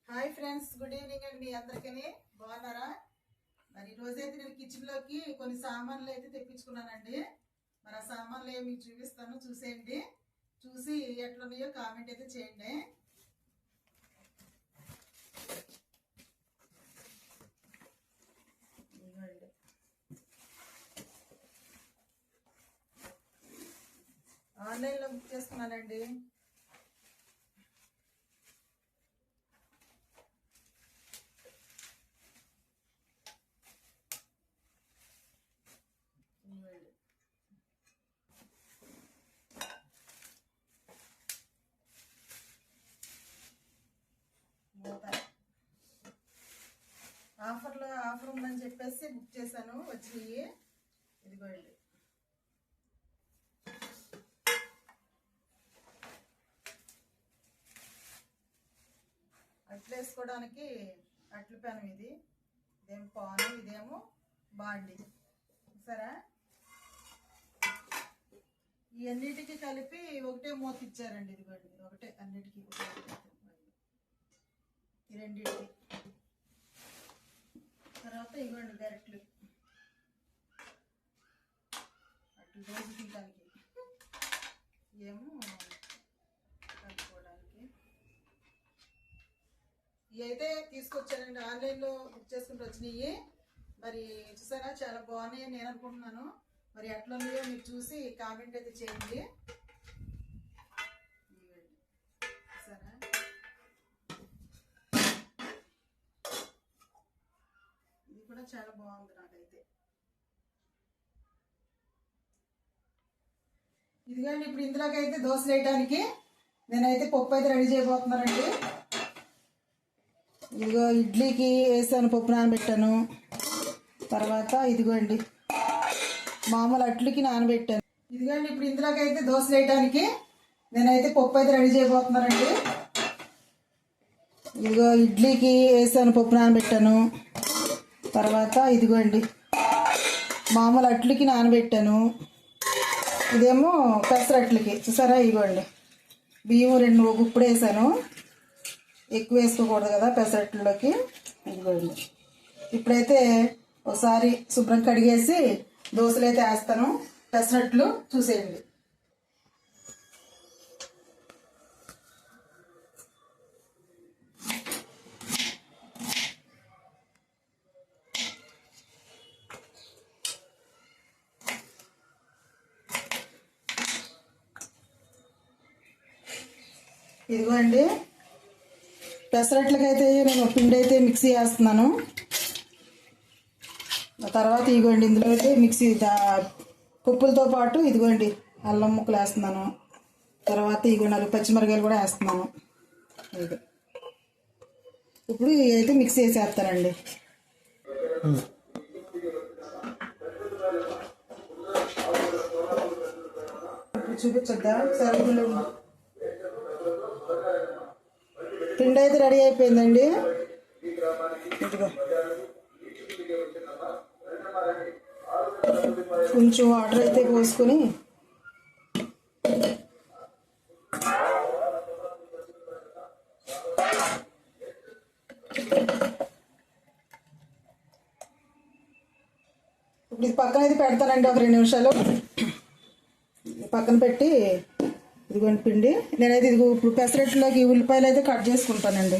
Hi friends, good evening అండి. మీ అందరికీ బాగున్నారా? మరి ఈరోజైతే నేను కిచెన్లోకి కొన్ని సామాన్లు అయితే తెప్పించుకున్నానండి. మరి ఆ సామాన్లు ఏమి మీకు చూపిస్తాను, చూసేయండి. చూసి ఎట్లున్నాయో కామెంట్ అయితే చేయండి. ఆన్లైన్లో బుక్ చేసుకున్నానండి. ఆఫర్ ఉందని చెప్పేసి బుక్ చేశాను, వచ్చినాయి. ఇదిగోండి. అట్లు వేసుకోవడానికి అట్ల పెనం ఇది. ఇదేమో పాను, ఇదేమో బాండి. సరే, ఈ అన్నిటికీ కలిపి ఒకటే మూత ఇచ్చారండి. ఇదిగోండి, ఒకటే అన్నిటికీ ఈ రెండింటికి. తర్వాత ఇవ్వండి గరిటెలు, అట్లు రోజు తీయడానికి, ఏమో కలుపుకోవడానికి. ఇవి అయితే తీసుకొచ్చానండి, ఆన్లైన్లో బుక్ చేసుకుంటూ వచ్చినాయి. మరి చూసారా, చాలా బాగున్నాయి నేను అనుకుంటున్నాను. మరి ఎట్లా ఉన్నాయో మీరు చూసి కామెంట్ అయితే చేయండి. చూసారా, ఇది కూడా చాలా బాగుంది నాకైతే. ఇదిగోండి, ఇప్పుడు ఇందులోకి అయితే దోశలు వేయడానికి నేనైతే పప్పు అయితే రెడీ చేయబోతున్నానండి. ఇదిగో ఇడ్లీకి వేసాను, పప్పు నానబెట్టాను. తర్వాత ఇదిగోండి మామూలు అట్లకి నానబెట్టాను. ఇదిగోండి, ఇప్పుడు ఇందులోకి అయితే దోశలు వేయడానికి నేనైతే పప్పు అయితే రెడీ చేయబోతున్నానండి. ఇదిగో ఇడ్లీకి వేసాను, పప్పు నానబెట్టాను. తర్వాత ఇదిగోండి మామూలు అట్లకి నానబెట్టాను. ఇదేమో పెసరట్లకి. చూసారా, ఇదిగోండి బియ్యం 2 గుప్పుడు వేసాను. ఎక్కువ వేసుకోకూడదు కదా పెసరట్లలోకి. ఇదిగోండి, ఇప్పుడైతే ఒకసారి శుభ్రం కడిగేసి దోశలు అయితే వేస్తాను. పెసరట్లు చూసేయండి. ఇదిగోండి, పెసరట్లకైతే నేను పిండి అయితే మిక్సీ వేస్తున్నాను. తర్వాత ఇదిగోండి ఇందులో అయితే మిక్సీ పప్పులతో పాటు ఇదిగోండి అల్లం ముక్కలు వేస్తున్నాను. తర్వాత ఇదిగో 4 పచ్చిమిరకాయలు కూడా వేస్తున్నాను. ఇది ఇప్పుడు అయితే మిక్సీ వేసేస్తానండి. ఇప్పుడు చూపించొద్దా? సరుకులు పిండి అయితే రెడీ అయిపోయిందండి. ఇదిగో కొంచెం వాటర్ అయితే పోసుకొని ఇప్పుడు ఇది పక్కన అయితే పెడతానండి. ఒక 2 నిమిషాలు పక్కన పెట్టి ఇదిగోండి పిండి నేనైతే ఇదిగో ఇప్పుడు పెసరట్లోకి ఉల్లిపాయలు అయితే కట్ చేసుకుంటానండి.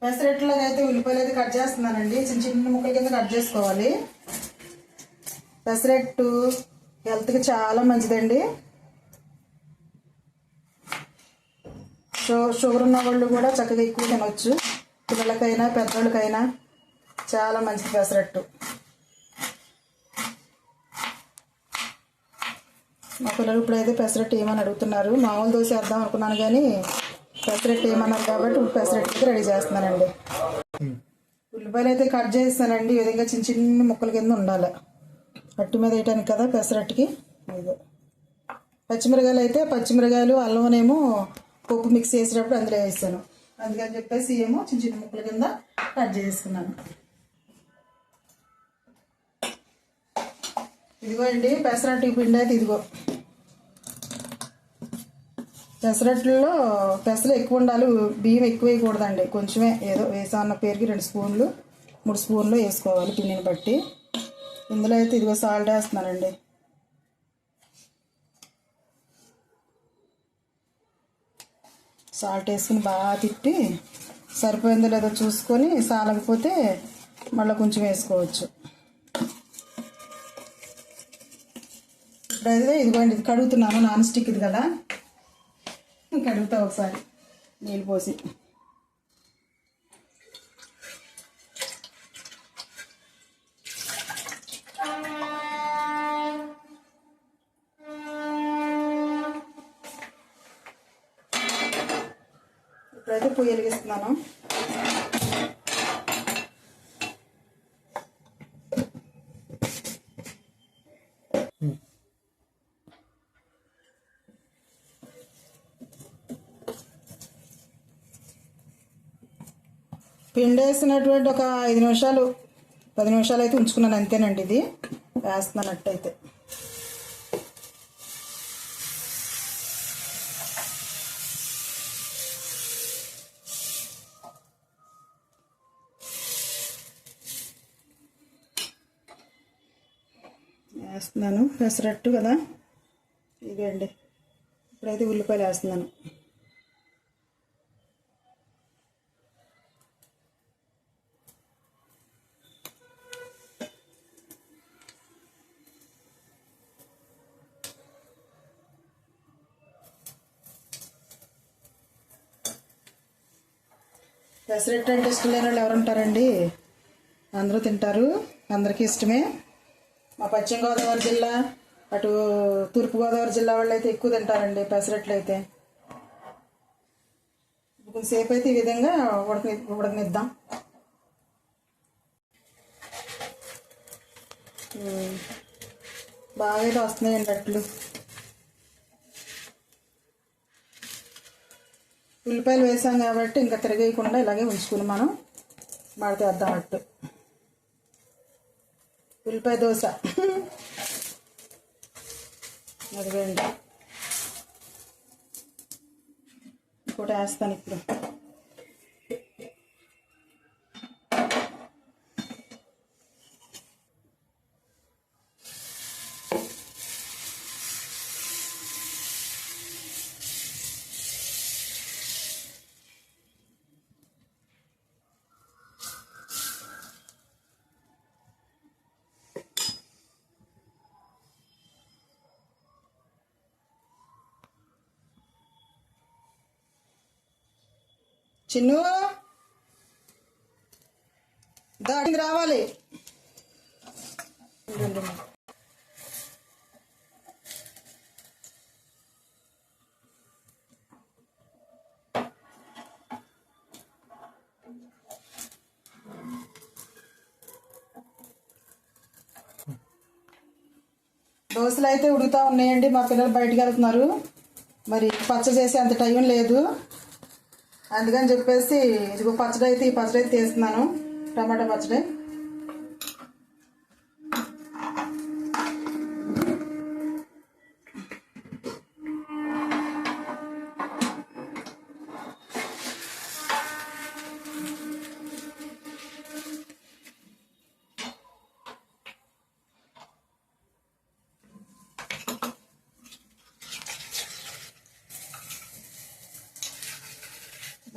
పెసరట్లోకి అయితే ఉల్లిపాయలు అయితే కట్ చేస్తున్నానండి. చిన్న ముక్కల కింద కట్ చేసుకోవాలి. పెసరట్టు హెల్త్కి చాలా మంచిదండి. షుగర్ ఉన్న వాళ్ళు కూడా చక్కగా ఎక్కువ తినవచ్చు. పిల్లలకైనా పెద్దవాళ్ళకైనా చాలా మంచిది పెసరట్టు. మా పిల్లలు ఇప్పుడైతే పెసరట్టు ఏమని అడుగుతున్నారు. మామూలు దోశ వేద్దాం అనుకున్నాను కానీ పెసరట్టు ఏమన్నారు కాబట్టి పెసరట్టు రెడీ చేస్తున్నానండి. ఉల్లిపాయలు అయితే కట్ చేస్తానండి. ఈ విధంగా చిన్న ముక్కల కింద ఉండాలి. అట్టు మీద వేయటానికి కదా పెసరట్టుకి. ఇదే పచ్చిమిరకాయలు అయితే పచ్చిమిరకాయలు అల్లంనేమో పప్పు మిక్స్ చేసేటప్పుడు అందులో వేసాను. అందుకని చెప్పేసి ఏమో చిన్న ముక్కల కింద కట్ చేసుకున్నాను. ఇదిగో అండి పెసరట్టు పిండి అయితే ఇదిగో పెసరట్లో పెసలు ఎక్కువ ఉండాలి, బియ్యం ఎక్కువ వేయకూడదండి. కొంచెమే ఏదో వేసామన్న పేరుకి 2 స్పూన్లు 3 స్పూన్లు వేసుకోవాలి పిండిని బట్టి. ఇందులో అయితే ఇదిగో సాల్ట్ వేస్తున్నానండి. సాల్ట్ వేసుకుని బాగా తిప్పి సరిపోయిందో లేదో చూసుకొని సాలకపోతే మళ్ళీ కొంచెం వేసుకోవచ్చు. ఇప్పుడైతే ఇదిగోండి ఇది కడుగుతున్నాను, నాన్ స్టిక్ ఇది కదా, కడుగుతా ఒకసారి నీళ్ళు పోసి. ఇప్పుడైతే పొయ్యి వెలిగిస్తున్నాను. పిండి వేసినటువంటి ఒక 5 నిమిషాలు 10 నిమిషాలు అయితే ఉంచుకున్నాను అంతేనండి. ఇది వేస్తున్నట్టయితే వేస్తున్నాను. పెసరట్టు కదా ఇదండి. ఇప్పుడైతే ఉల్లిపాయలు వేస్తున్నాను. పెసరట్టు అంటే ఇష్టం లేని వాళ్ళు ఎవరు ఉంటారండి? అందరూ తింటారు, అందరికీ ఇష్టమే. మా పశ్చిమ గోదావరి జిల్లా, అటు తూర్పు గోదావరి జిల్లా వాళ్ళు అయితే ఎక్కువ తింటారండి పెసరట్లు అయితే. కొంచెంసేపు అయితే ఈ విధంగా ఉడకనిద్దాం. బాగా అయితే వస్తున్నాయండి అట్లు. ఉల్లిపాయలు వేసాం కాబట్టి ఇంకా తిరగేయకుండా ఇలాగే ఉంచుకుని మనం మడతేద్దాం అట్టు. ఉల్లిపాయ దోశ అదిగోండి. ఇంకోటి వేస్తాను ఇప్పుడు. చిన్ను దాటికి రావాలి. దోశలు అయితే ఉడుకుతా ఉన్నాయండి. మా పిల్లలు బయటికి వెళ్తున్నారు, మరి పచ్చ చేసే అంత టైం లేదు. అందుకని చెప్పేసి ఇదిగో పచ్చడి అయితే, ఈ పచ్చడి అయితే తీస్తున్నాను, టమాటా పచ్చడి.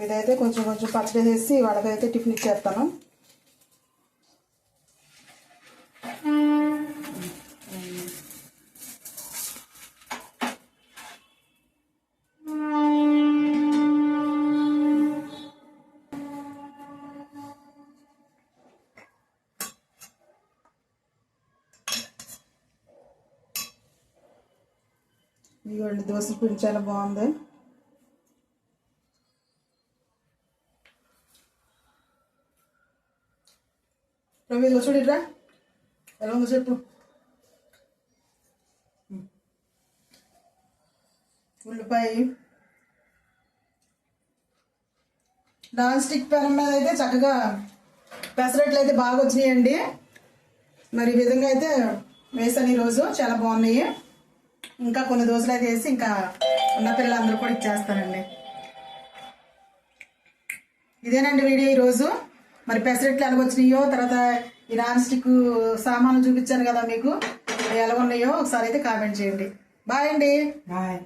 ఇదైతే కొంచెం కొంచెం పచ్చడి వేసి వాళ్ళకైతే టిఫిన్ ఇచ్చేస్తాను. ఇదిగోండి దోశ పిండి చాలా బాగుంది. రవి చూడిరా ఎలా ఉందో చెప్పు. ఉల్లిపాయ నాన్ స్టిక్ పెనం మీద అయితే చక్కగా పెసరట్లు అయితే బాగా వచ్చినాయండి. మరి ఈ విధంగా అయితే వేసాను ఈరోజు, చాలా బాగున్నాయి. ఇంకా కొన్ని దోశలు అయితే వేసి ఇంకా ఉన్న పిల్లలందరూ కూడా ఇచ్చేస్తానండి. ఇదేనండి వీడియో ఈరోజు. మరి పెసరెట్లు ఎలాగొచ్చినాయో, తర్వాత ఈ నాన్ స్టిక్ సామాన్లు చూపించాను కదా మీకు, అవి ఎలా ఉన్నాయో ఒకసారి అయితే కామెంట్ చేయండి. బాయ్ అండి. బాయ్.